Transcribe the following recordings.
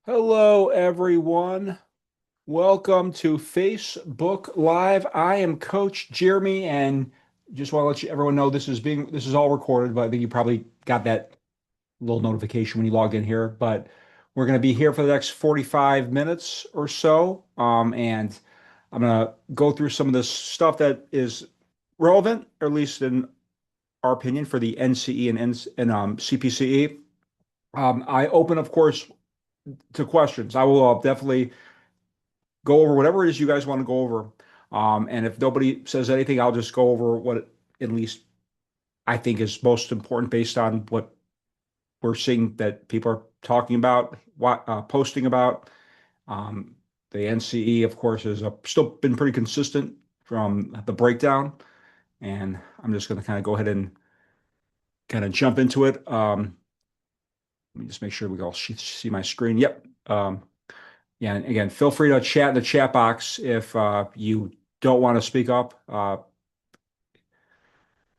Hello, everyone. Welcome to Facebook Live. I am Coach Jeremy, and just want to let everyone know this is all recorded, but I think you probably got that little notification when you logged in here. But we're going to be here for the next 45 minutes or so, and I'm going to go through some of this stuff that is relevant, or at least in our opinion, for the NCE and CPCE. I open, of course, to questions. I will definitely go over whatever it is you guys want to go over. And if nobody says anything, I'll just go over what at least I think is most important based on what we're seeing that people are talking about, posting about. Um, the NCE, of course, has still been pretty consistent from the breakdown. And I'm just going to kind of go ahead and kind of jump into it. Let me just make sure we all see my screen. Yep. Yeah, and again, feel free to chat in the chat box if you don't want to speak up.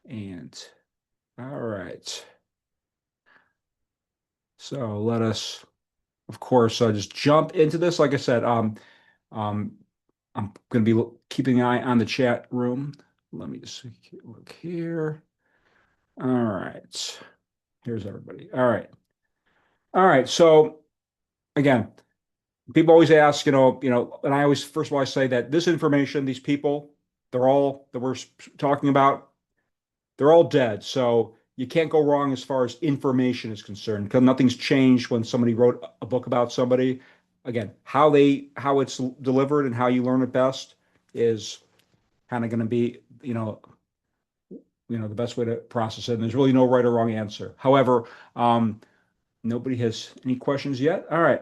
And all right. So let us, of course, just jump into this. Like I said, um, I'm going to be keeping an eye on the chat room. Let me just look here. All right. Here's everybody. All right. All right. So again, people always ask, and I always, first of all, I say that this information, these people, they're all that we're talking about, they're all dead. So you can't go wrong as far as information is concerned because nothing's changed when somebody wrote a book about somebody. Again, how it's delivered and how you learn it best is kind of going to be, the best way to process it. And there's really no right or wrong answer. However, nobody has any questions yet. All right.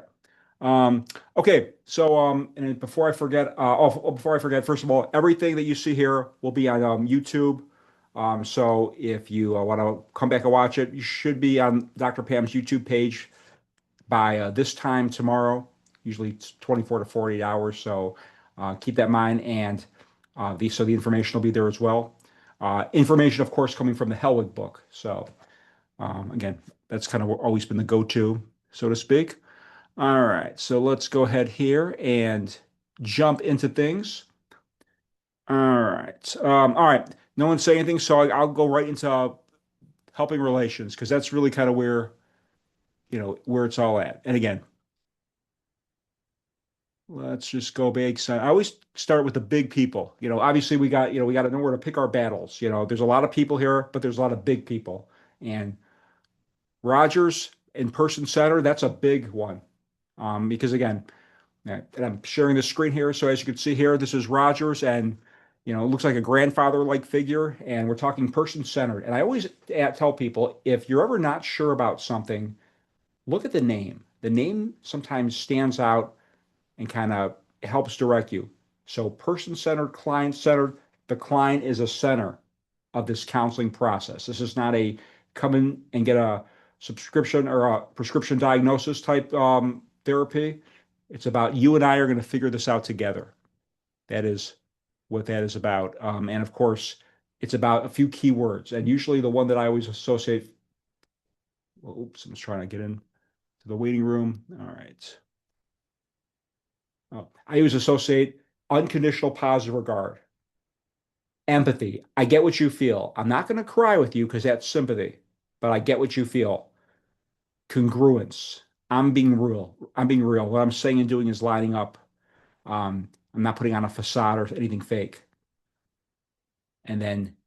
Um, okay, so and before I forget, before I forget, first of all, everything that you see here will be on YouTube. So if you want to come back and watch it, you should be on Dr. Pam's YouTube page by this time tomorrow. Usually it's 24 to 48 hours. So keep that in mind, and the information will be there as well. Information, of course, coming from the Hellwig book. So again, that's kind of always been the go-to, so to speak. All right, so let's go ahead here and jump into things. All right. No one's saying anything, so I'll go right into helping relations because that's really kind of where it's all at. And again, let's just go big. So I always start with the big people. Obviously we got to know where to pick our battles. There's a lot of people here, but there's a lot of big people. And Rogers in person center, that's a big one. Because again, yeah, and I'm sharing the screen here. So as you can see here, this is Rogers, and it looks like a grandfather-like figure, and we're talking person-centered. And I always tell people, if you're ever not sure about something, look at the name. The name sometimes stands out and kind of helps direct you. So person-centered, client-centered. The client is a center of this counseling process. This is not a come in and get a subscription or a prescription diagnosis type therapy. It's about you and I are going to figure this out together. That is what that is about. And of course, it's about a few key words. And usually the one that I always associate, well, oops, I'm just trying to get in to the waiting room. All right. Oh, I always associate unconditional positive regard, empathy. I get what you feel. I'm not going to cry with you because that's sympathy, but I get what you feel. Congruence. I'm being real. I'm being real. What I'm saying and doing is lining up. I'm not putting on a facade or anything fake. And then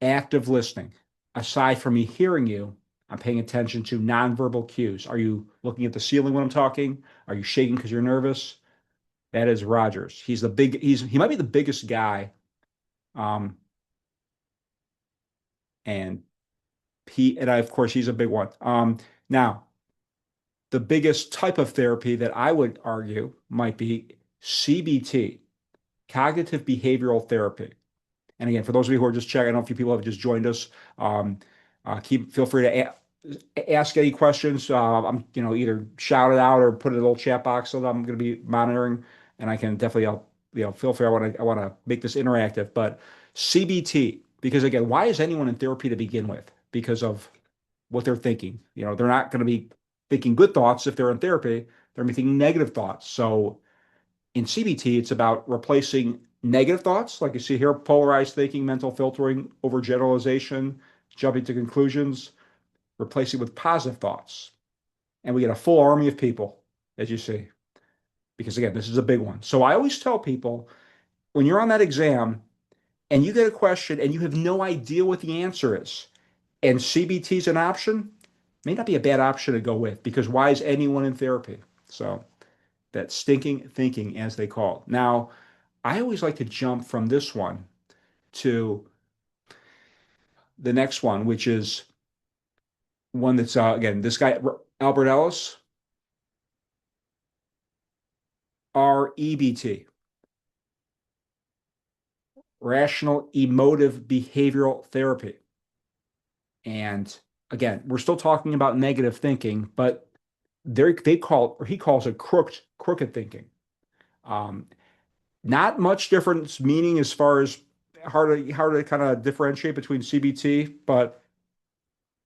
active listening. Aside from me hearing you, I'm paying attention to nonverbal cues. Are you looking at the ceiling when I'm talking? Are you shaking because you're nervous? That is Rogers. He might be the biggest guy. Um, and of course he's a big one. Now the biggest type of therapy that I would argue might be CBT, cognitive behavioral therapy. And again, for those of you who are just checking, I know a few people have just joined us. Um, feel free to ask any questions. I'm either shout it out or put it in a little chat box so that I'm going to be monitoring, and I can definitely feel free. I want to make this interactive. But CBT, because again, why is anyone in therapy to begin with? Because of what they're thinking. They're not going to be. thinking good thoughts. If they're in therapy, they're thinking negative thoughts. So in CBT, it's about replacing negative thoughts, like you see here, polarized thinking, mental filtering, overgeneralization, jumping to conclusions, replacing with positive thoughts. And we get a full army of people, as you see, because again, this is a big one. So I always tell people when you're on that exam and you get a question and you have no idea what the answer is, and CBT is an option, may not be a bad option to go with because why is anyone in therapy? So that stinking thinking, as they call it. Now, I always like to jump from this one to the next one, which is one that's, again, this guy, Albert Ellis, REBT, Rational Emotive Behavioral Therapy. And again, we're still talking about negative thinking, but they call, or he calls it crooked thinking. Um, Not much difference meaning as far as hard to kind of differentiate between CBT, but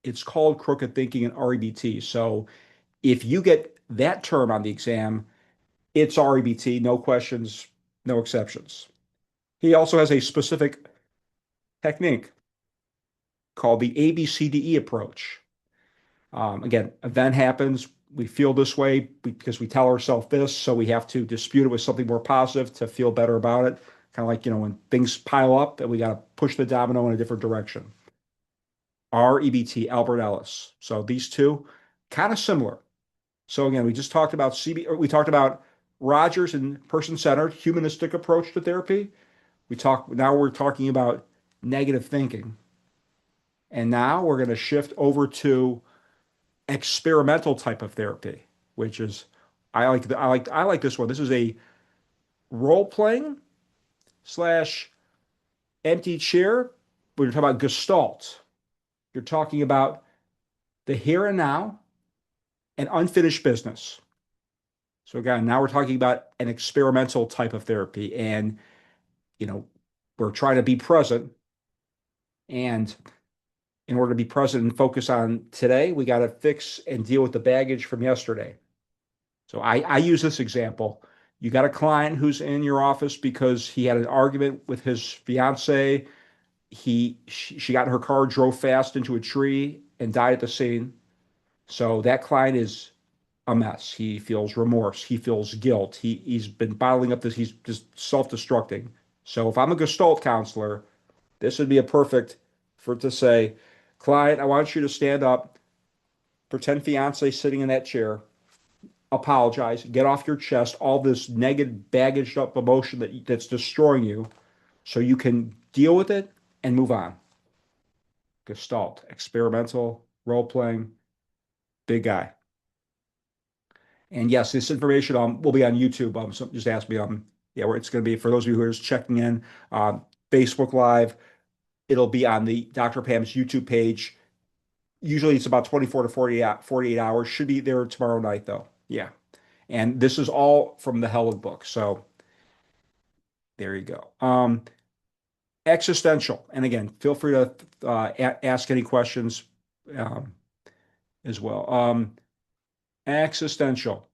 it's called crooked thinking and REBT. So if you get that term on the exam, it's REBT, no questions, no exceptions. He also has a specific technique called the ABCDE approach. Again, event happens, we feel this way because we tell ourselves this, so we have to dispute it with something more positive to feel better about it. Kind of like, when things pile up and we got to push the domino in a different direction. REBT, Albert Ellis. So these two, kind of similar. So again, we just talked about we talked about Rogers and person-centered humanistic approach to therapy. Now we're talking about negative thinking. And now we're going to shift over to experimental type of therapy, which is I like this one. This is a role playing slash empty chair. When you're talking about Gestalt, you're talking about the here and now and unfinished business. So again, now we're talking about an experimental type of therapy, and you know we're trying to be present. And in order to be present and focus on today, we got to fix and deal with the baggage from yesterday. So I use this example. You got a client who's in your office because he had an argument with his fiance. She got in her car, drove fast into a tree, and died at the scene. So that client is a mess. He feels remorse. He feels guilt. He's been bottling up this. He's just self-destructing. So if I'm a Gestalt counselor, this would be a perfect for to say, client, I want you to stand up, pretend fiance sitting in that chair, apologize, get off your chest all this negative, baggaged up emotion that's destroying you, so you can deal with it and move on. Gestalt, experimental, role playing, big guy. And yes, this information will be on YouTube. So just ask me. Yeah, where it's going to be for those of you who are just checking in. Facebook Live. It'll be on the Dr. Pam's YouTube page. Usually it's about 24 to 48 hours. Should be there tomorrow night though. Yeah. And this is all from the Helen book. So there you go. Existential. And again, feel free to ask any questions um, as well. Existential.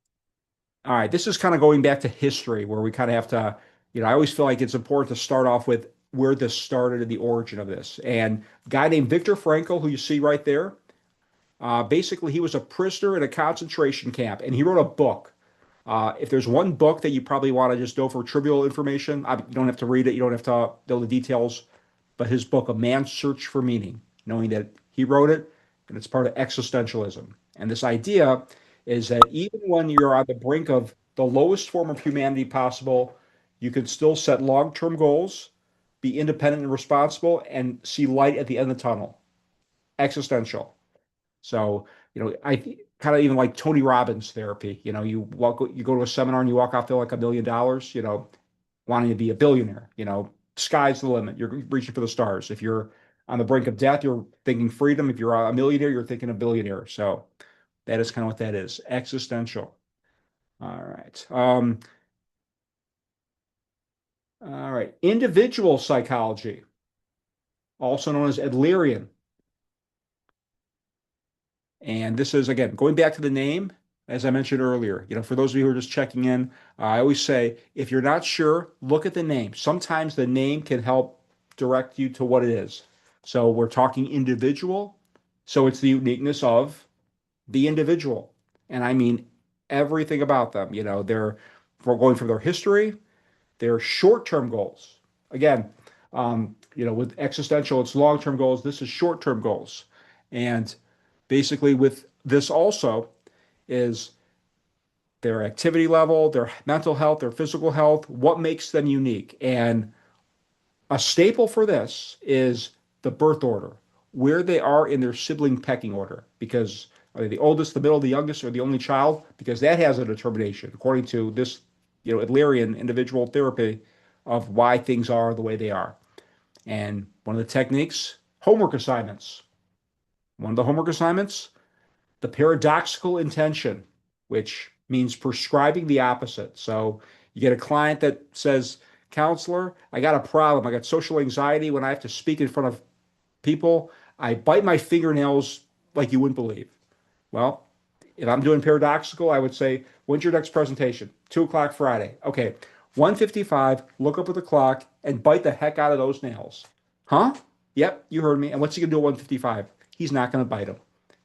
All right, this is kind of going back to history where we kind of have to, I always feel like it's important to start off with where this started and the origin of this. And a guy named Viktor Frankl, who you see right there, basically he was a prisoner in a concentration camp and he wrote a book. If there's one book that you probably want to just know for trivial information, you don't have to read it, you don't have to know the details, but his book, A Man's Search for Meaning, knowing that he wrote it and it's part of existentialism. And this idea is that even when you're on the brink of the lowest form of humanity possible, you can still set long-term goals, be independent and responsible, and see light at the end of the tunnel. Existential. So, I kind of even like Tony Robbins therapy. You go to a seminar and you walk out there like $1 million, wanting to be a billionaire. Sky's the limit. You're reaching for the stars. If you're on the brink of death, you're thinking freedom. If you're a millionaire, you're thinking a billionaire. So that is kind of what that is. Existential. All right. All right. Individual psychology, also known as Adlerian. And this is, again, going back to the name, as I mentioned earlier, for those of you who are just checking in, I always say, if you're not sure, look at the name. Sometimes the name can help direct you to what it is. So we're talking individual. So it's the uniqueness of the individual. And I mean everything about them. We're going from their history, their short-term goals. Again, with existential, it's long-term goals. This is short-term goals. And basically, with this also is their activity level, their mental health, their physical health, what makes them unique. And a staple for this is the birth order, where they are in their sibling pecking order, because are they the oldest, the middle, the youngest, or the only child? Because that has a determination, according to this, Adlerian individual therapy, of why things are the way they are. And one of the techniques, homework assignments. One of the homework assignments, the paradoxical intention, which means prescribing the opposite. So you get a client that says, Counselor, I got a problem. I got social anxiety when I have to speak in front of people. I bite my fingernails like you wouldn't believe. Well, if I'm doing paradoxical, I would say, when's your next presentation? 2 o'clock Friday. Okay, 1:55, look up at the clock and bite the heck out of those nails. Huh? Yep, you heard me. And what's he gonna do at 1:55? He's not gonna bite them.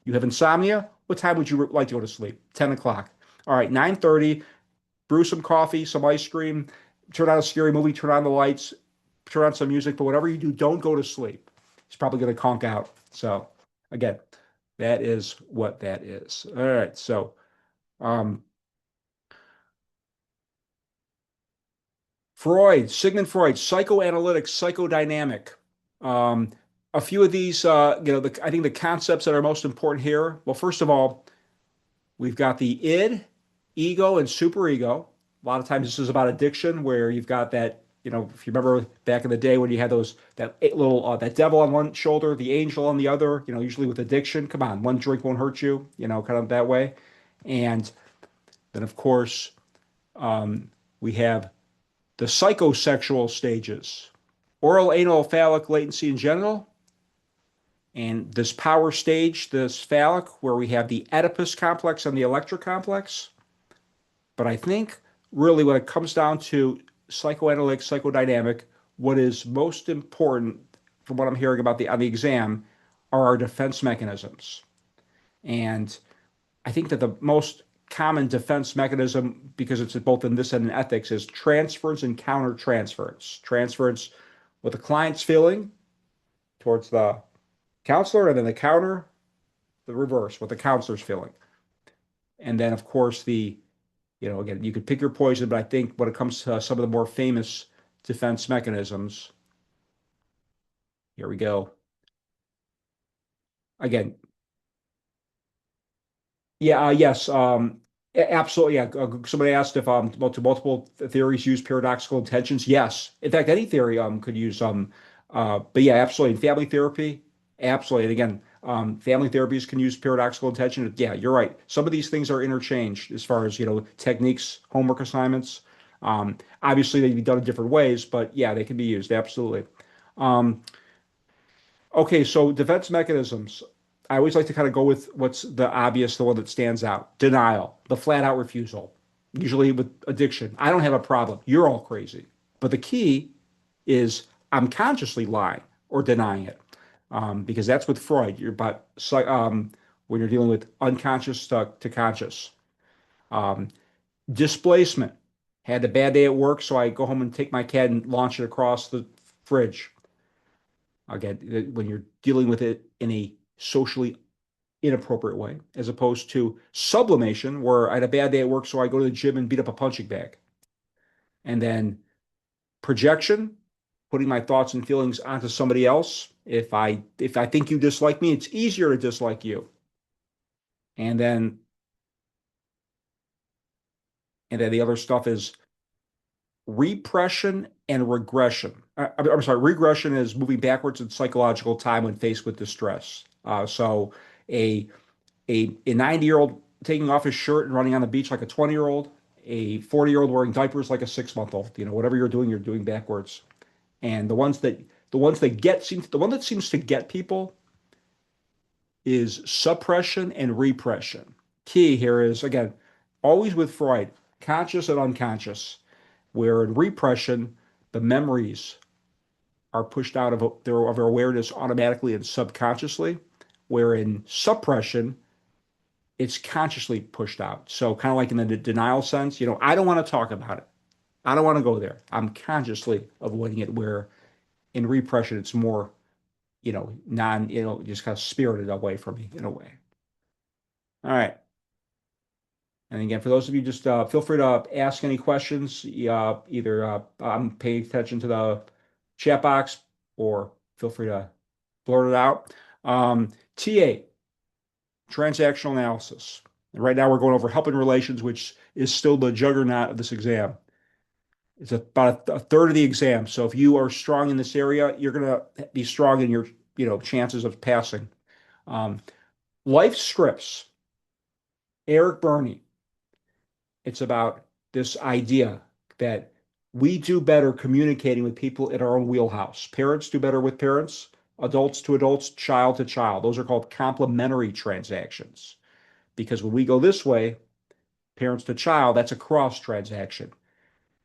You have insomnia? What time would you like to go to sleep? 10 o'clock. All right, 9:30, brew some coffee, some ice cream, turn on a scary movie, turn on the lights, turn on some music, but whatever you do, don't go to sleep. He's probably gonna conk out. So again, that is what that is. All right. So, um, Sigmund Freud, psychoanalytic, psychodynamic. Um, a few of these, I think the concepts that are most important here. Well, first of all, we've got the id, ego, and superego. A lot of times this is about addiction, where you've got that, if you remember back in the day when you had that devil on one shoulder, the angel on the other, usually with addiction. Come on, one drink won't hurt you, kind of that way. And then, of course, we have the psychosexual stages: oral, anal, phallic, latency, and genital. And this power stage, this phallic, where we have the Oedipus complex and the Electra complex. But I think really when it comes down to psychoanalytic, psychodynamic, what is most important from what I'm hearing about on the exam are our defense mechanisms. And I think that the most common defense mechanism, because it's both in this and in ethics, is transference and countertransference. Transference, what the client's feeling towards the counselor, and then the counter, the reverse, what the counselor's feeling. And then, of course, again, you could pick your poison, but I think when it comes to some of the more famous defense mechanisms, here we go. Again, yeah, yes, absolutely. Yeah, somebody asked if multiple theories use paradoxical intentions. Yes, in fact, any theory could use but yeah, absolutely. In family therapy, absolutely. And again, family therapies can use paradoxical intention. Yeah, you're right. Some of these things are interchanged as far as techniques, homework assignments. Obviously, they can be done in different ways, but yeah, they can be used absolutely. Um, Okay, so defense mechanisms. I always like to kind of go with what's the obvious, the one that stands out. Denial, the flat out refusal. Usually with addiction, I don't have a problem. You're all crazy. But the key is I'm consciously lying or denying it. Because that's with Freud. You're about when you're dealing with unconscious to conscious. Um, Displacement. Had a bad day at work, so I go home and take my cat and launch it across the fridge. Again, when you're dealing with it in a socially inappropriate way, as opposed to sublimation, where I had a bad day at work, so I go to the gym and beat up a punching bag. And then projection, putting my thoughts and feelings onto somebody else. If I think you dislike me, it's easier to dislike you. And then the other stuff is repression and regression. I'm sorry, regression is moving backwards in psychological time when faced with distress. So a 90-year-old taking off his shirt and running on the beach like a 20-year-old, a 40-year-old wearing diapers like a 6-month-old. Whatever you're doing backwards. And the one that seems to get people is suppression and repression. Key here is, again, always with Freud, conscious and unconscious, where in repression, the memories are pushed out of their awareness automatically and subconsciously, where in suppression, it's consciously pushed out. So kind of like in the denial sense, I don't want to talk about it. I don't want to go there. I'm consciously avoiding it, where in repression, it's more, just kind of spirited away from me in a way. All right. And again, for those of you, just feel free to ask any questions. Either I'm paying attention to the chat box, or feel free to blurt it out. TA, transactional analysis. And right now we're going over helping relations, which is still the juggernaut of this exam. It's about a third of the exam. So if you are strong in this area, you're going to be strong in your, chances of passing. Life scripts, Eric Burney. It's about this idea that we do better communicating with people in our own wheelhouse. Parents do better with parents, adults to adults, child to child. Those are called complementary transactions. Because when we go this way, parents to child, that's a cross transaction.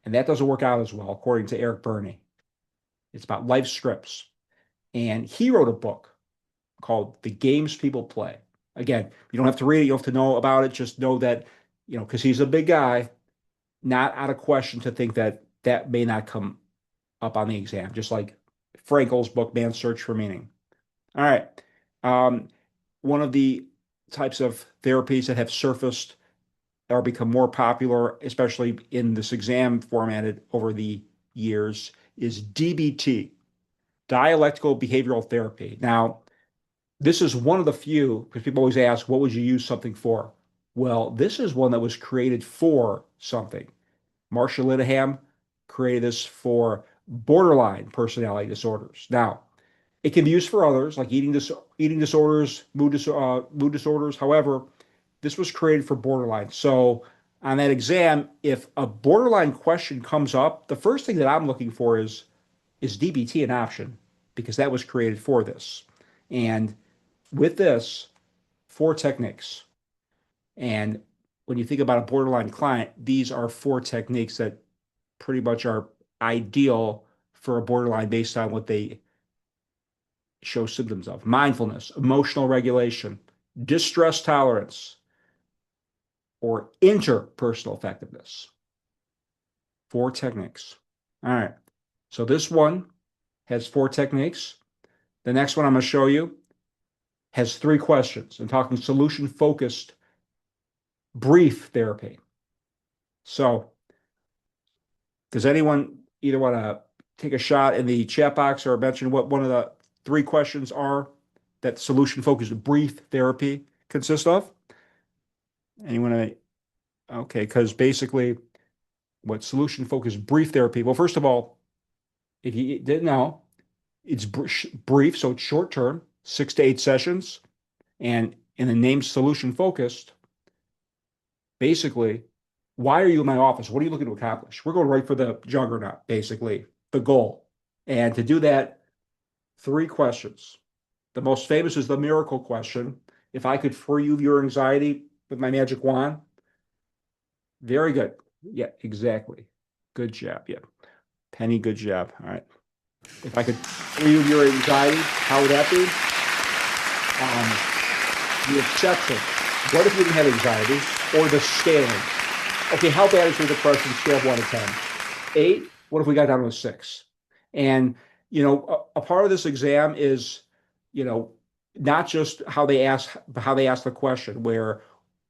And that doesn't work out as well, according to Eric Burney. It's about life scripts. And he wrote a book called The Games People Play. Again, you don't have to read it, you don't have to know about it. Just know that, because he's a big guy, not out of question to think that that may not come up on the exam, just like Frankel's book, Man's Search for Meaning. All right. One of the types of therapies that have surfaced or become more popular, especially in this exam formatted over the years, is DBT, dialectical behavioral therapy. Now, this is one of the few, because people always ask, what would you use something for? Well, this is one that was created for something. Marsha Linehan created this for borderline personality disorders. Now, it can be used for others, like eating disorders, mood disorders. However, this was created for borderline. So on that exam, if a borderline question comes up, the first thing that I'm looking for is DBT an option? Because that was created for this. And with this, 4 techniques. And when you think about a borderline client, these are 4 techniques that pretty much are ideal for a borderline based on what they show symptoms of: mindfulness, emotional regulation, distress tolerance, or interpersonal effectiveness. 4 techniques. All right. So this one has 4 techniques. The next one I'm going to show you has 3 questions. I'm talking solution focused brief therapy. So does anyone either want to take a shot in the chat box or mention what one of the 3 questions are that solution focused brief therapy consists of? Anyone? Okay, because basically what solution focused brief therapy, well, first of all, if you didn't know, it's brief, so it's short term, 6 to 8 sessions. And in the name solution focused, basically, why are you in my office? What are you looking to accomplish? We're going right for the juggernaut, basically, the goal. And to do that, 3 questions. The most famous is the miracle question. If I could free you of your anxiety with my magic wand. Very good. Yeah, exactly. Good job. Yeah. Penny, good job. All right. If I could free you of your anxiety, how would that be? The exception. What if you didn't have anxiety? Or the scaling. Okay, how bad is your depression? Scale of 1 to 10. 8. What if we got down to a 6? And, a part of this exam is, not just how they ask the question, where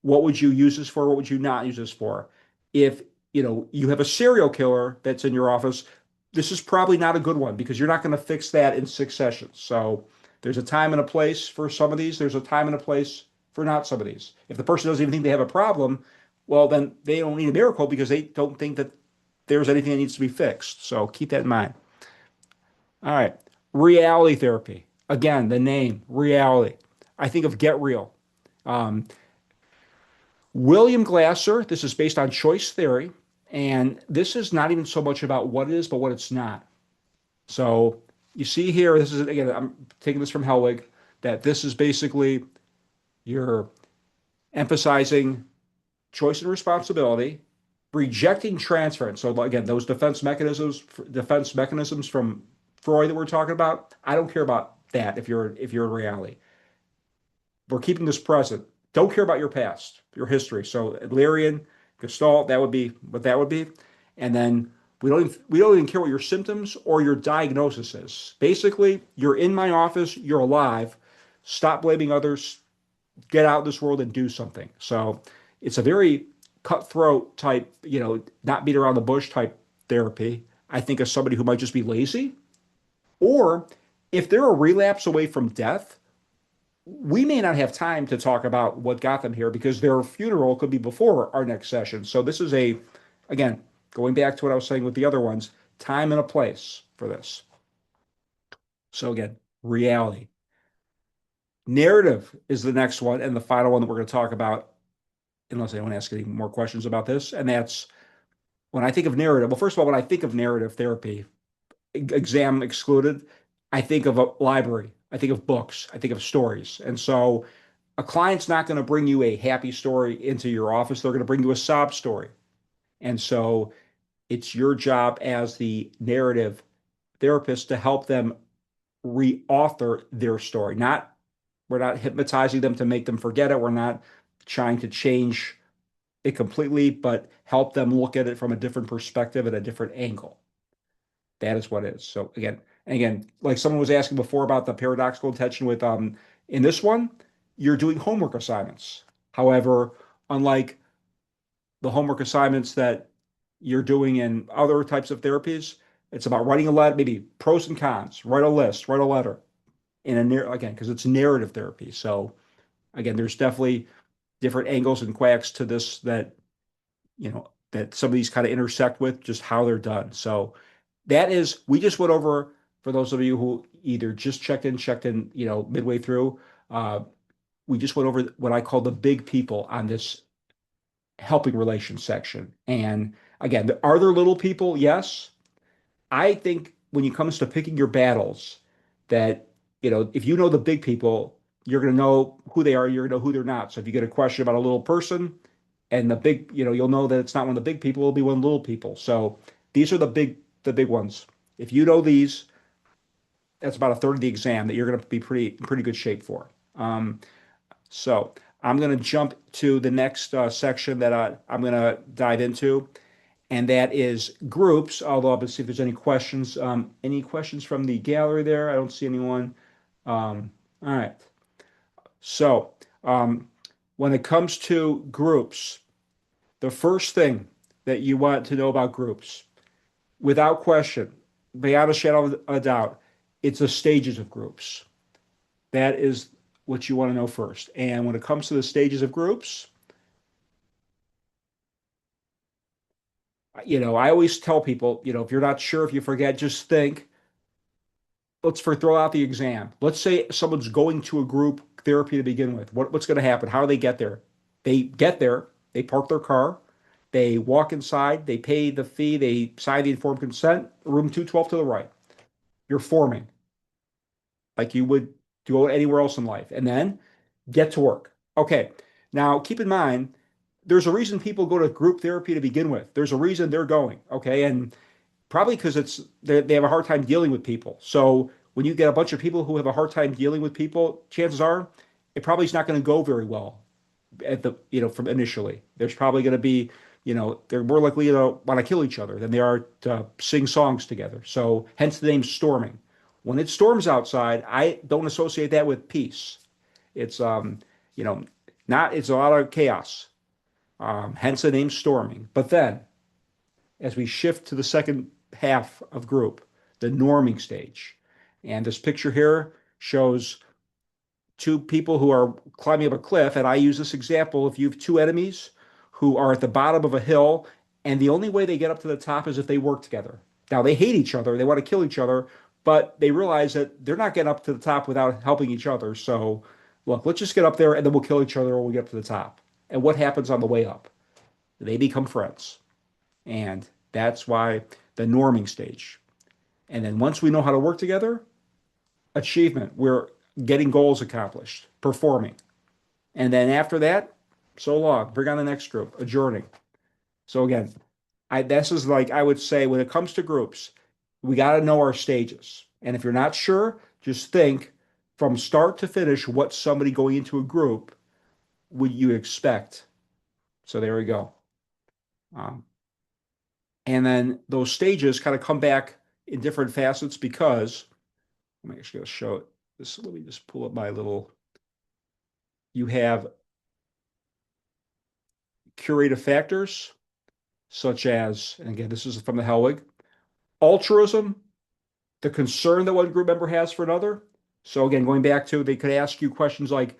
what would you use this for? What would you not use this for? If, you have a serial killer that's in your office, this is probably not a good one, because you're not going to fix that in 6 sessions. So there's a time and a place for some of these. There's a time and a place for not some of these. If the person doesn't even think they have a problem, well, then they don't need a miracle, because they don't think that there's anything that needs to be fixed. So keep that in mind. All right. Reality therapy. Again, the name, reality. I think of Get Real. Um, William Glasser, this is based on choice theory. And this is not even so much about what it is, but what it's not. So you see here, this is, again, I'm taking this from Helwig, that this is basically You're emphasizing choice and responsibility, rejecting transference. So again, those defense mechanisms from Freud that we're talking about, I don't care about that if you're in reality. We're keeping this present. Don't care about your past, your history. So Adlerian, Gestalt, that would be what that would be. And then we don't even care what your symptoms or your diagnosis is. Basically, you're in my office, you're alive. Stop blaming others, get out in this world and do something. So it's a very cutthroat type, not beat around the bush type therapy. I think of somebody who might just be lazy, or if they're a relapse away from death, we may not have time to talk about what got them here because their funeral could be before our next session. So this is again, going back to what I was saying with the other ones, time and a place for this. So again, reality. Narrative is the next one and the final one that we're going to talk about, unless anyone asks any more questions about this. And that's when I think of narrative. Well, first of all, when I think of narrative therapy, exam excluded, I think of a library, I think of books, I think of stories. And so a client's not going to bring you a happy story into your office. They're going to bring you a sob story. And so it's your job as the narrative therapist to help them reauthor their story. We're not hypnotizing them to make them forget it. We're not trying to change it completely, but help them look at it from a different perspective at a different angle. That is what it is. So again, like someone was asking before about the paradoxical intention with in this one, you're doing homework assignments. However, unlike the homework assignments that you're doing in other types of therapies, it's about writing a letter, maybe pros and cons, write a list, write a letter again, because it's narrative therapy. So again, there's definitely different angles and quacks to this that some of these kind of intersect with just how they're done. So we just went over, for those of you who either just checked in, midway through, uh, we just went over what I call the big people on this helping relations section. And again, are there little people? Yes. I think when it comes to picking your battles, that, if you know the big people, you're going to know who they are, you're going to know who they're not. So if you get a question about a little person and you'll know that it's not one of the big people, it'll be one of the little people. So these are the big ones. If you know these, that's about a third of the exam that you're going to be pretty good shape for. So I'm going to jump to the next section that I'm going to dive into, and that is groups. Although I'll see if there's any questions. Any questions from the gallery there? I don't see anyone. All right. So when it comes to groups, the first thing that you want to know about groups, without question, beyond a shadow of a doubt, it's the stages of groups. That is what you want to know first. And when it comes to the stages of groups, I always tell people, if you're not sure, if you forget, just think, throw out the exam. Let's say someone's going to a group therapy to begin with. What's going to happen? How do they get there? They get there, they park their car, they walk inside, they pay the fee, they sign the informed consent, room 212 to the right. You're forming like you would go anywhere else in life. And then get to work. Okay. Now, keep in mind, there's a reason people go to group therapy to begin with. There's a reason they're going. Okay. And probably because they have a hard time dealing with people. So when you get a bunch of people who have a hard time dealing with people, chances are it probably is not going to go very well from initially. There's probably going to be, they're more likely to want to kill each other than they are to sing songs together. So hence the name storming. When it storms outside, I don't associate that with peace. It's you know, not it's a lot of chaos. Hence the name storming. But then as we shift to the second half of group, the norming stage. And this picture here shows two people who are climbing up a cliff. And I use this example: if you have two enemies who are at the bottom of a hill, and the only way they get up to the top is if they work together. Now, they hate each other, they want to kill each other, but they realize that they're not getting up to the top without helping each other. So, look, let's just get up there and then we'll kill each other when we get up to the top. And what happens on the way up? They become friends. And that's why the norming stage. And then once we know how to work together, achievement, we're getting goals accomplished, performing. And then after that, so long. Bring on the next group, adjourning. So again, this is like I would say when it comes to groups, we got to know our stages. And if you're not sure, just think from start to finish what somebody going into a group would you expect. So there we go. Um, and then those stages kind of come back in different facets because I'm actually going to show it. This, let me just pull up my little. You have curative factors such as, and again, this is from the Helwig, altruism, the concern that one group member has for another. So again, going back to, they could ask you questions like,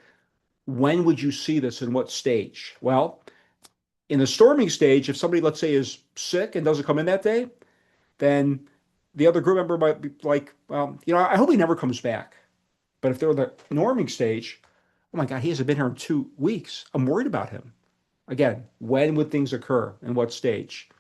when would you see this in what stage? Well, in the storming stage, if somebody, let's say, is sick and doesn't come in that day, then the other group member might be like, well, I hope he never comes back. But if they're in the norming stage, oh my God, he hasn't been here in 2 weeks. I'm worried about him. Again, when would things occur and what stage?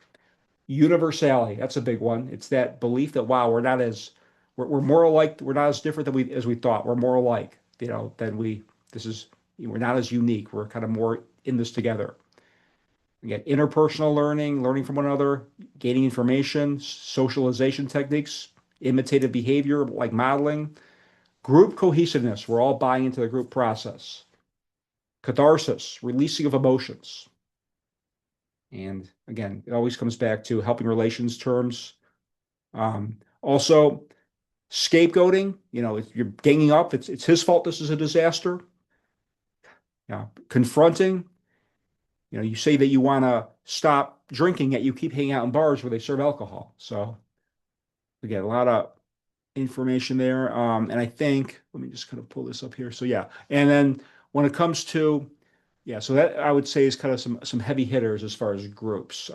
Universality, that's a big one. It's that belief that, wow, we're more alike, we're not as different than we thought. We're more alike, than this is, we're not as unique. We're kind of more in this together. Again, interpersonal learning, learning from one another, gaining information, socialization techniques, imitative behavior like modeling, group cohesiveness. We're all buying into the group process. Catharsis, releasing of emotions. And again, it always comes back to helping relations terms. Also, scapegoating. If you're ganging up, it's his fault. This is a disaster. Yeah, confronting. You say that you want to stop drinking, yet you keep hanging out in bars where they serve alcohol. So again, a lot of information there. And I think, let me just kind of pull this up here. So yeah, and then when it comes to, yeah, so that I would say is kind of some heavy hitters as far as groups.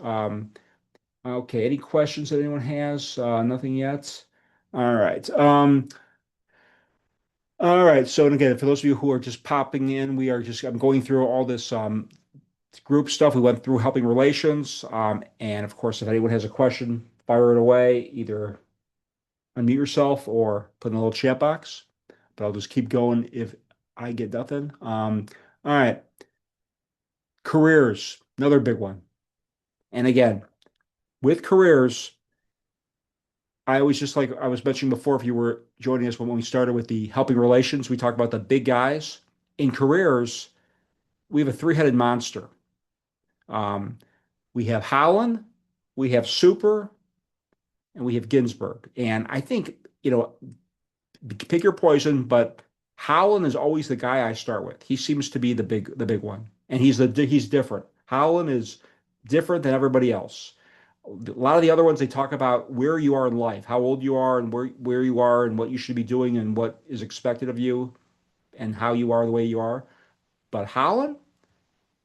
Okay, any questions that anyone has? Nothing yet. All right. All right. So and again, for those of you who are just popping in, I'm going through all this group stuff. We went through helping relations. And of course, if anyone has a question, fire it away. Either unmute yourself or put in a little chat box. But I'll just keep going if I get nothing. All right. Careers, another big one. And again, with careers, I always just like I was mentioning before, if you were joining us when we started with the helping relations, we talked about the big guys. In careers, we have a three-headed monster. Um, we have Howland, we have Super, and we have Ginsburg. And I think, pick your poison, but Howland is always the guy I start with. He seems to be the big one, and he's different. Howland is different than everybody else. A lot of the other ones they talk about where you are in life, how old you are, and where you are, and what you should be doing, and what is expected of you, and how you are the way you are. But Howland,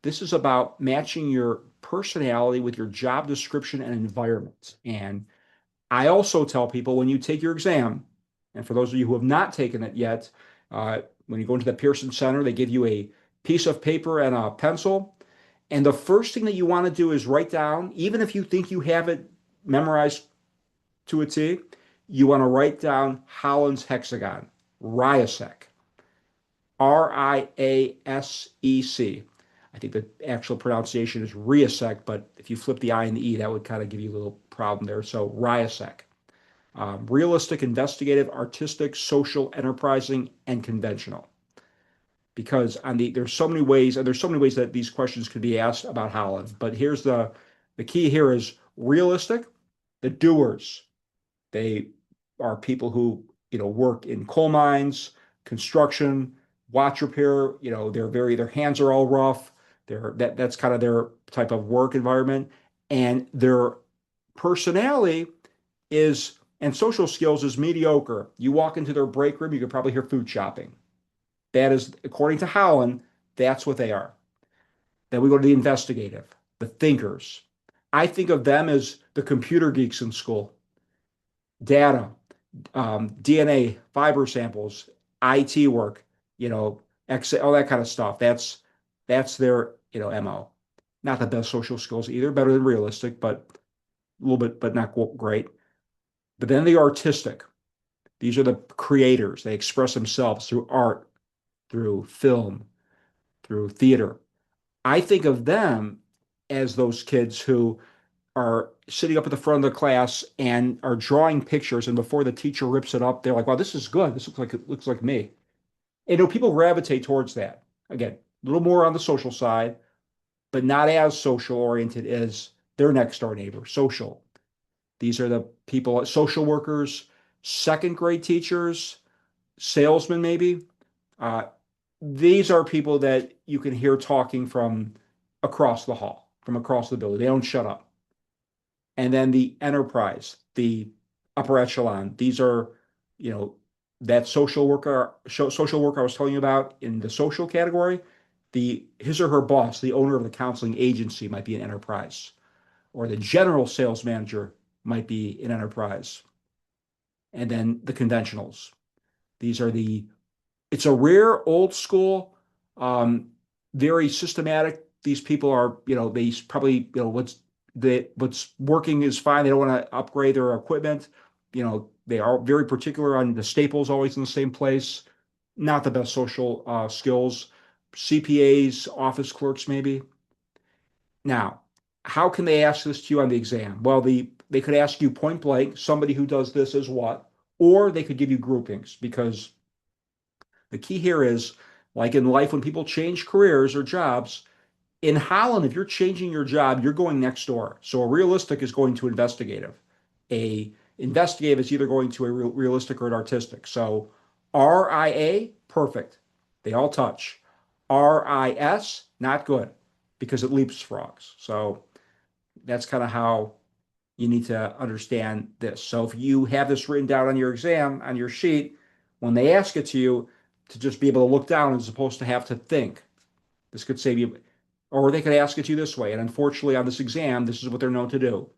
this is about matching your personality with your job description and environment. And I also tell people when you take your exam, and for those of you who have not taken it yet, when you go into the Pearson Center, they give you a piece of paper and a pencil. And the first thing that you want to do is write down, even if you think you have it memorized to a T, you want to write down Holland's hexagon, RIASEC, RIASEC. I think the actual pronunciation is RIASEC, but if you flip the I and the E, that would kind of give you a little problem there. So RIASEC. Realistic, investigative, artistic, social, enterprising, and conventional. Because there's so many ways, and there's so many ways that these questions could be asked about Holland. But here's the key here is realistic. The doers, they are people who work in coal mines, construction, watch repair. Their hands are all rough. That's kind of their type of work environment, and their personality is and social skills is mediocre. You walk into their break room, you could probably hear food shopping. That is, according to Howland, that's what they are. Then we go to the investigative, the thinkers. I think of them as the computer geeks in school. Data, DNA, fiber samples, IT work, Excel, all that kind of stuff. That's their MO. Not the best social skills either, better than realistic, but a little bit, but not great. But then the artistic. These are the creators. They express themselves through art, through film, through theater. I think of them as those kids who are sitting up at the front of the class and are drawing pictures, and before the teacher rips it up, they're like, "Wow, this is good. This looks like it looks like me." And people gravitate towards that. Again, a little more on the social side, but not as social oriented as their next door neighbor. Social. These are the people, social workers, second grade teachers, salesmen, maybe. Uh, these are people that you can hear talking from across the hall, from across the building. They don't shut up. And then the enterprise, the upper echelon. These are, you know, that social worker I was telling you about in the social category. The his or her boss, the owner of the counseling agency, might be an enterprise, or the general sales manager might be an enterprise. And then the conventionals. These are the It's a rare old school, um, very systematic. These people are, they probably, what's working is fine. They don't want to upgrade their equipment. They are very particular on the staples always in the same place. Not the best social skills. CPAs, office clerks, maybe. Now, how can they ask this to you on the exam? Well, they could ask you point blank, somebody who does this is what, or they could give you groupings because the key here is, like in life, when people change careers or jobs, in Holland, if you're changing your job, you're going next door. So a realistic is going to investigative. A investigative is either going to a realistic or an artistic. So RIA, perfect. They all touch. RIS, not good because it leaps frogs. So that's kind of how you need to understand this. So if you have this written down on your exam, on your sheet, when they ask it to you, to just be able to look down as opposed to have to think. This could save you, or they could ask it to you this way. And unfortunately, on this exam, this is what they're known to do.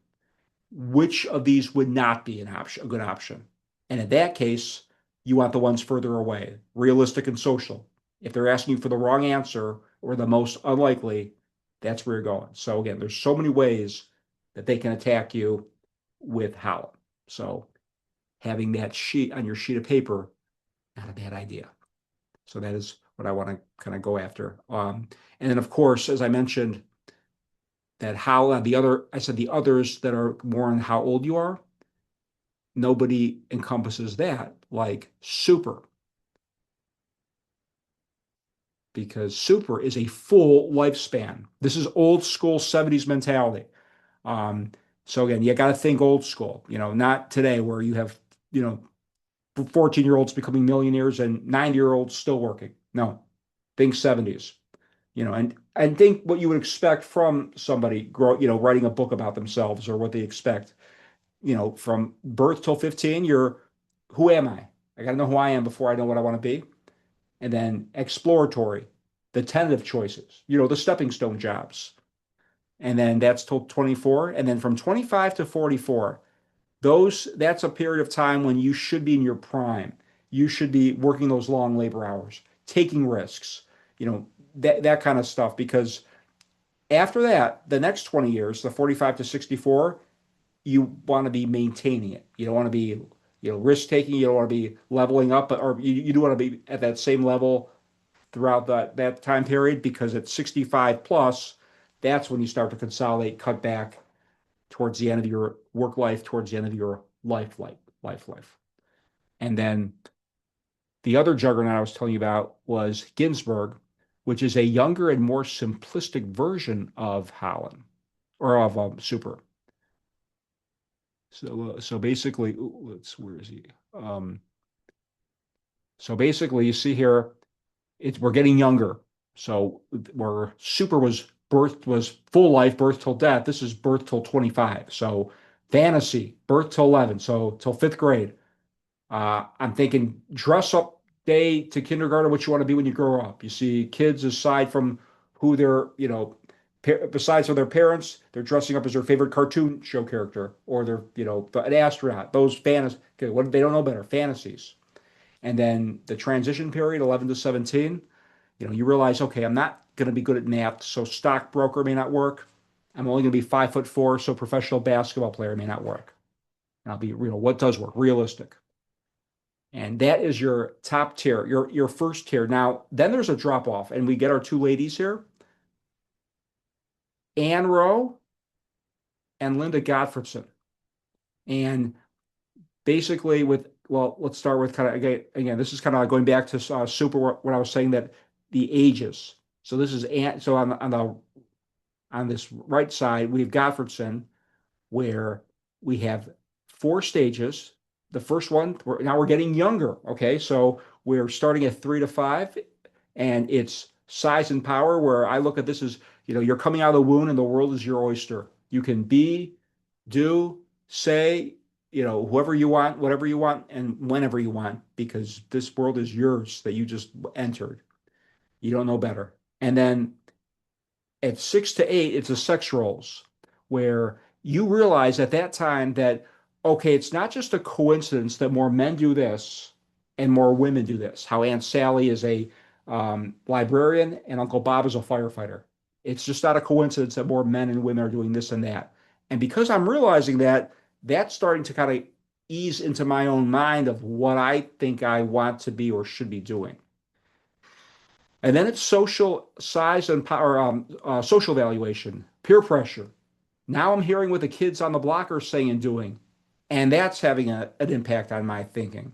Which of these would not be a good option? And in that case, you want the ones further away, realistic and social. If they're asking you for the wrong answer or the most unlikely, that's where you're going. So again, there's so many ways that they can attack you with Howell. So having that sheet on your sheet of paper, not a bad idea. So that is what I want to kind of go after. And then, of course, as I mentioned, that how I said the others that are more on how old you are, nobody encompasses that like super, because super is a full lifespan. This is old school 70s mentality. Um, so again, you got to think old school, not today where you have, you know, 14-year-olds becoming millionaires and 90-year-olds still working. No, think 70s. And think what you would expect from somebody writing a book about themselves, or what they expect, from birth till 15. Who am I got to know who I am before I know what I want to be. And then exploratory, the tentative choices, the stepping stone jobs. And then that's till 24. And then from 25 to 44, that's a period of time when you should be in your prime. You should be working those long labor hours, taking risks, that kind of stuff. Because after that, the next 20 years, the 45 to 64, you want to be maintaining it. You don't want to be, risk taking. You don't want to be leveling up, or you do want to be at that same level throughout that time period, because at 65 plus, that's when you start to consolidate, cut back towards the end of your work life, towards the end of your life. And then the other juggernaut I was telling you about was Ginsburg, which is a younger and more simplistic version of Holland, or of Super. So basically, where is he? Um, so basically, you see here, we're getting younger. So where Super was full life, birth till death. This is birth till 25. So fantasy, birth till 11. So till fifth grade. I'm thinking dress up day to kindergarten, what you want to be when you grow up. You see kids, aside from who they're, besides for their parents, they're dressing up as their favorite cartoon show character, or they're, an astronaut. Those fantasies, okay, what they don't know better, fantasies. And then the transition period, 11 to 17, you realize, okay, I'm not going to be good at math, so stockbroker may not work. I'm only going to be 5'4", so professional basketball player may not work. And I'll be, what does work? Realistic. And that is your top tier, your first tier. Now, then there's a drop off, and we get our two ladies here, Ann Rowe and Linda Gottfredson. And basically, well, let's start with kind of again, this is kind of going back to super what I was saying that the ages. So this is so on this right side, we have Gottfredson, where we have four stages. The first one, now we're getting younger. Okay, so we're starting at 3 to 5, and it's size and power. Where I look at this as, you're coming out of the wound, and the world is your oyster. You can be, do, say, whoever you want, whatever you want, and whenever you want, because this world is yours that you just entered. You don't know better. And then at 6 to 8, it's the sex roles, where you realize at that time that, okay, it's not just a coincidence that more men do this and more women do this. How Aunt Sally is a librarian and Uncle Bob is a firefighter. It's just not a coincidence that more men and women are doing this and that. And because I'm realizing that, that's starting to kind of ease into my own mind of what I think I want to be or should be doing. And then it's social size and power, social valuation, peer pressure. Now I'm hearing what the kids on the block are saying and doing, and that's having an impact on my thinking.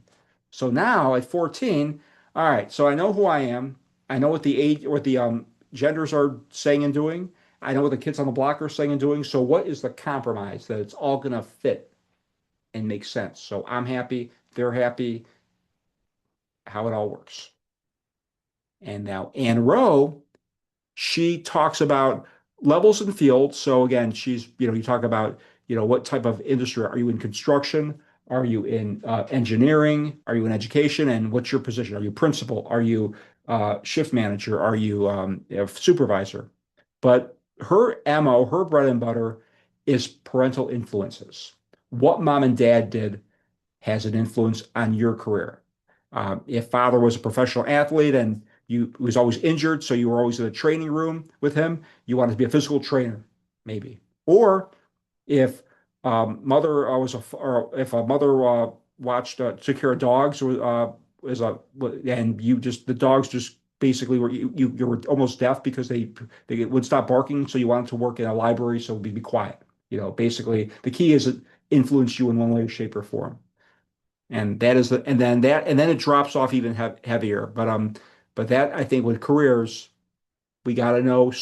So now at 14, all right, so I know who I am. I know what the age, what the genders are saying and doing. I know what the kids on the block are saying and doing. So what is the compromise that it's all going to fit and make sense? So I'm happy, they're happy, how it all works. And now Ann Rowe, she talks about levels and fields. So again, you talk about, what type of industry are you in? Construction? Are you in engineering? Are you in education? And what's your position? Are you principal? Are you shift manager? Are you supervisor? But her MO, her bread and butter is parental influences. What mom and dad did has an influence on your career. If father was a professional athlete and you was always injured, so you were always in a training room with him, you wanted to be a physical trainer, maybe. Or if mother was or if a mother watched took care of dogs as a and you just the dogs just basically were you were almost deaf because they would stop barking, so you wanted to work in a library, so be quiet. Basically the key is it influenced you in one way, shape, or form. And that is and then it drops off even heavier. But that I think with careers, we got to know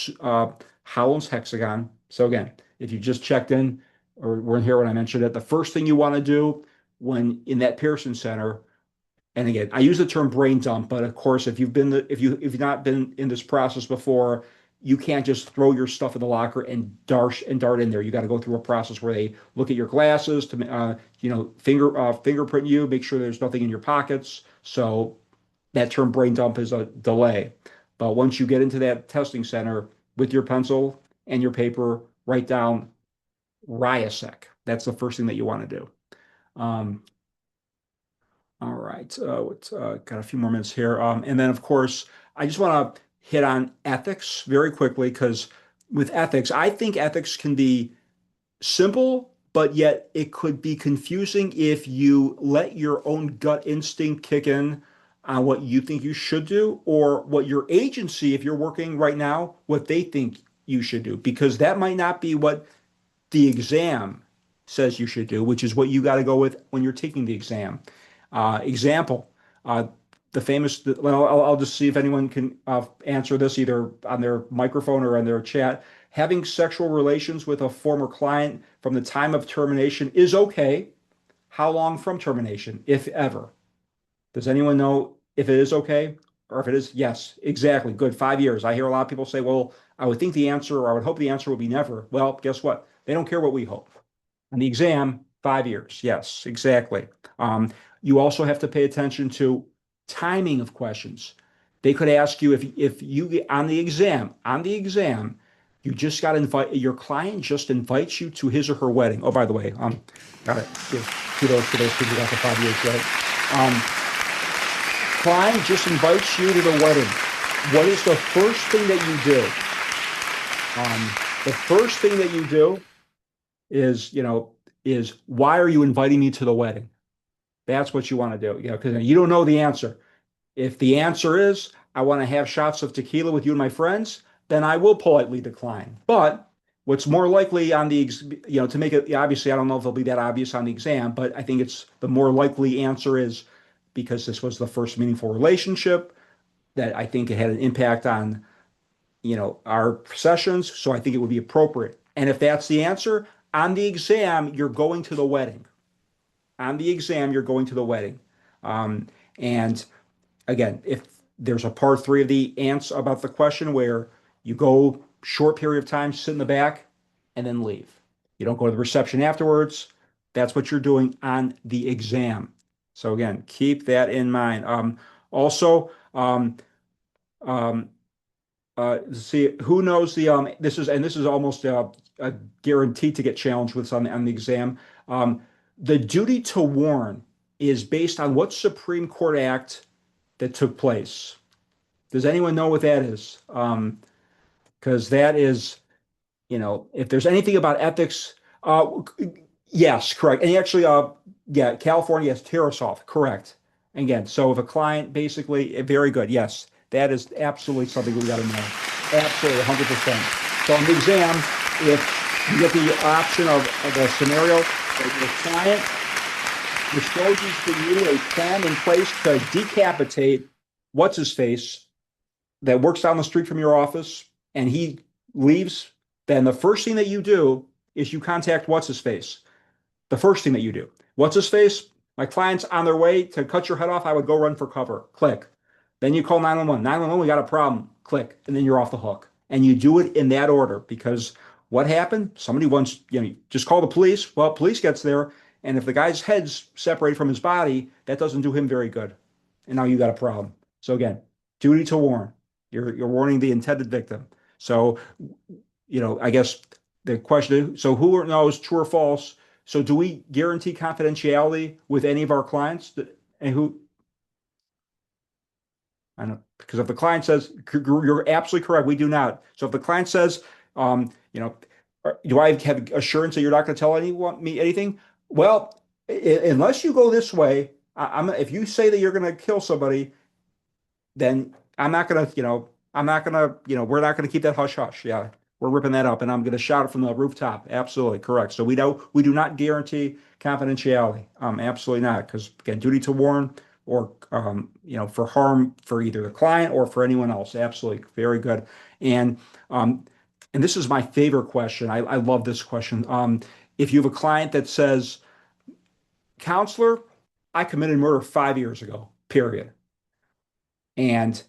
Howland's hexagon. So again, if you just checked in or weren't here when I mentioned it, the first thing you want to do when in that Pearson Center, and again, I use the term brain dump, but of course, if you've not been in this process before, you can't just throw your stuff in the locker and dart in there. You got to go through a process where they look at your glasses to fingerprint you, make sure there's nothing in your pockets. So that term brain dump is a delay. But once you get into that testing center with your pencil and your paper, write down RIASEC. That's the first thing that you want to do. Um, all right. Got a few more minutes here. And then, of course, I just want to hit on ethics very quickly because with ethics, I think ethics can be simple, but yet it could be confusing if you let your own gut instinct kick in on what you think you should do or what your agency, if you're working right now, what they think you should do, because that might not be what the exam says you should do, which is what you got to go with when you're taking the exam. Example, uh, the famous, well, I'll just see if anyone can answer this either on their microphone or on their chat. Having sexual relations with a former client from the time of termination is okay. How long from termination, if ever? Does anyone know if it is okay or if it is? Yes, exactly. Good. 5 years. I hear a lot of people say, well, I would think the answer, or I would hope the answer would be never. Well, guess what? They don't care what we hope. On the exam, 5 years. Yes, exactly. You also have to pay attention to timing of questions. They could ask you if you get on the exam, you just got to invite your client just invites you to his or her wedding. Oh, by the way, got to give kudos to those people who got the 5 years, right? Client just invites you to the wedding. What is the first thing that you do? The first thing that you do is, is why are you inviting me to the wedding? That's what you want to do. Because you don't know the answer. If the answer is, I want to have shots of tequila with you and my friends, then I will politely decline. But what's more likely on to make it, obviously, I don't know if it'll be that obvious on the exam, but I think it's the more likely answer is because this was the first meaningful relationship that I think it had an impact on, our sessions. So I think it would be appropriate. And if that's the answer, on the exam, you're going to the wedding. On the exam, you're going to the wedding. And again, if there's a part three of the answer about the question where you go short period of time, sit in the back, and then leave. You don't go to the reception afterwards. That's what you're doing on the exam. So again, keep that in mind. Also, um, see who knows the this is almost a guaranteed to get challenged with on the exam. The duty to warn is based on what Supreme Court act that took place. Does anyone know what that is? Because that is, if there's anything about ethics, yes, correct. And actually, yeah, California has Tarasoff, correct. Again, so if a client basically, very good, yes, that is absolutely something we got to know. Absolutely, 100%. So on the exam, if you get the option of a scenario that your client discloses to you a plan in place to decapitate what's his face that works down the street from your office and he leaves, then the first thing that you do is you contact what's his face. The first thing that you do. What's his face? My client's on their way to cut your head off. I would go run for cover. Click. Then you call 911. 911, we got a problem. Click. And then you're off the hook. And you do it in that order because what happened? Somebody wants, just call the police. Well, police gets there. And if the guy's head's separated from his body, that doesn't do him very good. And now you got a problem. So again, duty to warn. You're warning the intended victim. So, I guess the question is, so who knows true or false? So do we guarantee confidentiality with any of our clients? And who, I know, because if the client says, you're absolutely correct, we do not. So if the client says, um, you know, do I have assurance that you're not going to tell me anything? Well, unless you go this way, if you say that you're going to kill somebody, then I'm not gonna, I'm not gonna, we're not gonna keep that hush hush. Yeah, we're ripping that up, and I'm gonna shout it from the rooftop. Absolutely correct. So we do not guarantee confidentiality. Absolutely not, because again, duty to warn or for harm for either the client or for anyone else. Absolutely, very good. And um, and this is my favorite question. I love this question. If you have a client that says, "Counselor, I committed murder 5 years ago. Period." And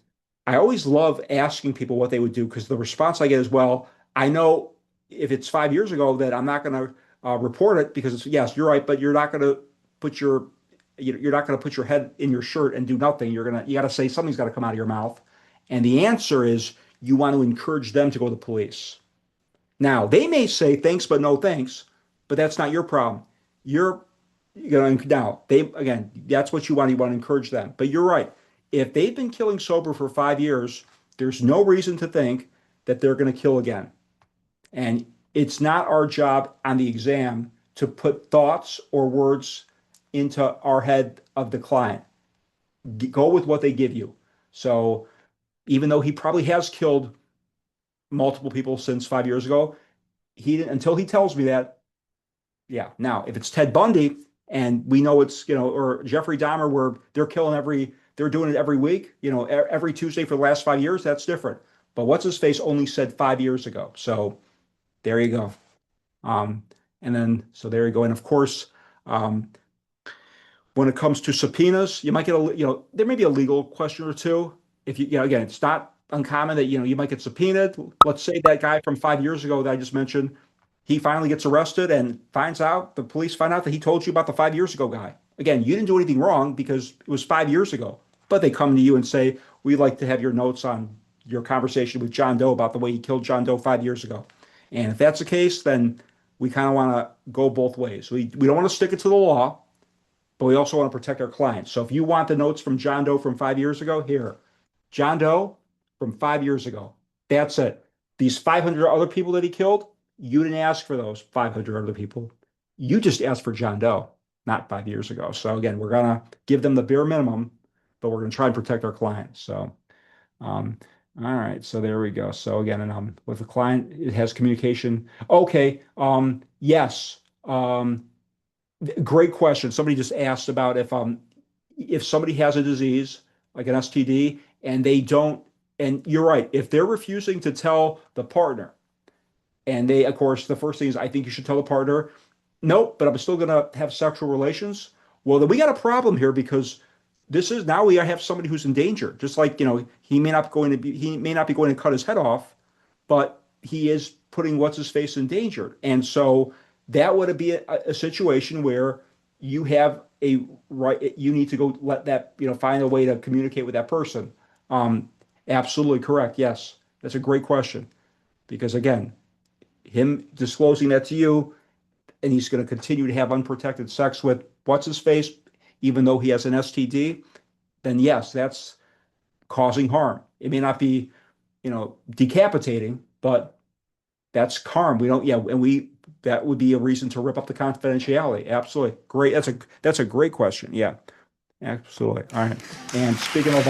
I always love asking people what they would do because the response I get is, well, I know if it's 5 years ago that I'm not going to report it because it's, yes, you're right, but you're not going to put your you're not going to put your head in your shirt and do nothing. You got to say something's got to come out of your mouth. And the answer is you want to encourage them to go to the police. Now, they may say thanks, but no thanks, but that's not your problem. You're going to, now, again, that's what you want. You want to encourage them. But you're right. If they've been killing sober for 5 years, there's no reason to think that they're going to kill again. And it's not our job on the exam to put thoughts or words into our head of the client. Go with what they give you. So even though he probably has killed multiple people since 5 years ago, until he tells me that, yeah. Now, if it's Ted Bundy and we know it's, or Jeffrey Dahmer where they're doing it every week, every Tuesday for the last 5 years, that's different. But what's his face only said 5 years ago. So there you go. Um, and then, so there you go. And of course, um, when it comes to subpoenas, you might get there may be a legal question or two. If again, it's not uncommon that, you might get subpoenaed. Let's say that guy from 5 years ago that I just mentioned, he finally gets arrested and the police find out that he told you about the 5 years ago guy. Again, you didn't do anything wrong because it was 5 years ago, but they come to you and say, we'd like to have your notes on your conversation with John Doe about the way he killed John Doe 5 years ago. And if that's the case, then we kind of want to go both ways. We don't want to stick it to the law, but we also want to protect our clients. So if you want the notes from John Doe from 5 years ago, here, John Doe from 5 years ago. That's it. These 500 other people that he killed, you didn't ask for those 500 other people. You just asked for John Doe. not 5 years ago. So again, we're gonna give them the bare minimum, but we're gonna try and protect our clients. So um, all right, so there we go. So again, and with the client, it has communication. Okay, yes. Great question. Somebody just asked about if somebody has a disease like an STD and they don't, and you're right, if they're refusing to tell the partner, and they, of course, the first thing is, I think you should tell the partner, nope, but I'm still going to have sexual relations. Well, then we got a problem here because this is now we have somebody who's in danger. Just like, he may not be going to cut his head off, but he is putting what's his face in danger. And so that would be a situation where you have a right, you need to go let that, find a way to communicate with that person. Um, Absolutely correct. Yes, that's a great question because again, him disclosing that to you, and he's going to continue to have unprotected sex with what's his face, even though he has an STD, then yes, that's causing harm. It may not be, decapitating, but that's harm. We don't, yeah, and we that would be a reason to rip up the confidentiality. Absolutely. Great. That's a great question. Yeah, absolutely. All right. And speaking of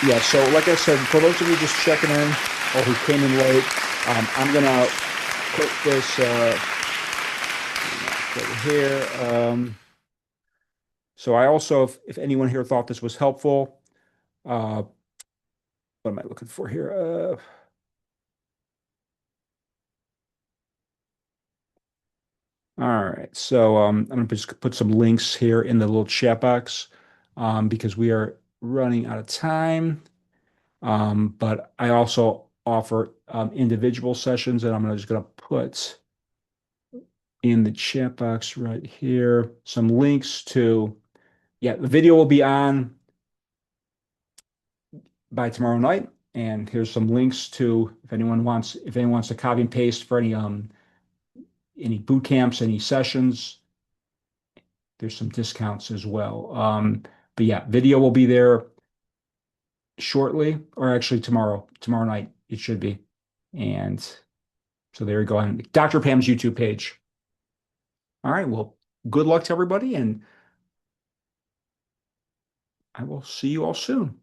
yeah, so like I said, for those of you just checking in or who came in late, I'm gonna put this over here. So I also, if anyone here thought this was helpful, what am I looking for here? All right, so I'm gonna just put some links here in the little chat box because we are running out of time. But I also offer individual sessions, and I'm just gonna put in the chat box right here some links to, yeah, the video will be on by tomorrow night. And here's some links to if anyone wants to copy and paste for any boot camps, any sessions, there's some discounts as well. But yeah, video will be there shortly, or actually tomorrow night it should be. And so there you go on Dr. Pam's YouTube page. All right, well, good luck to everybody, and I will see you all soon.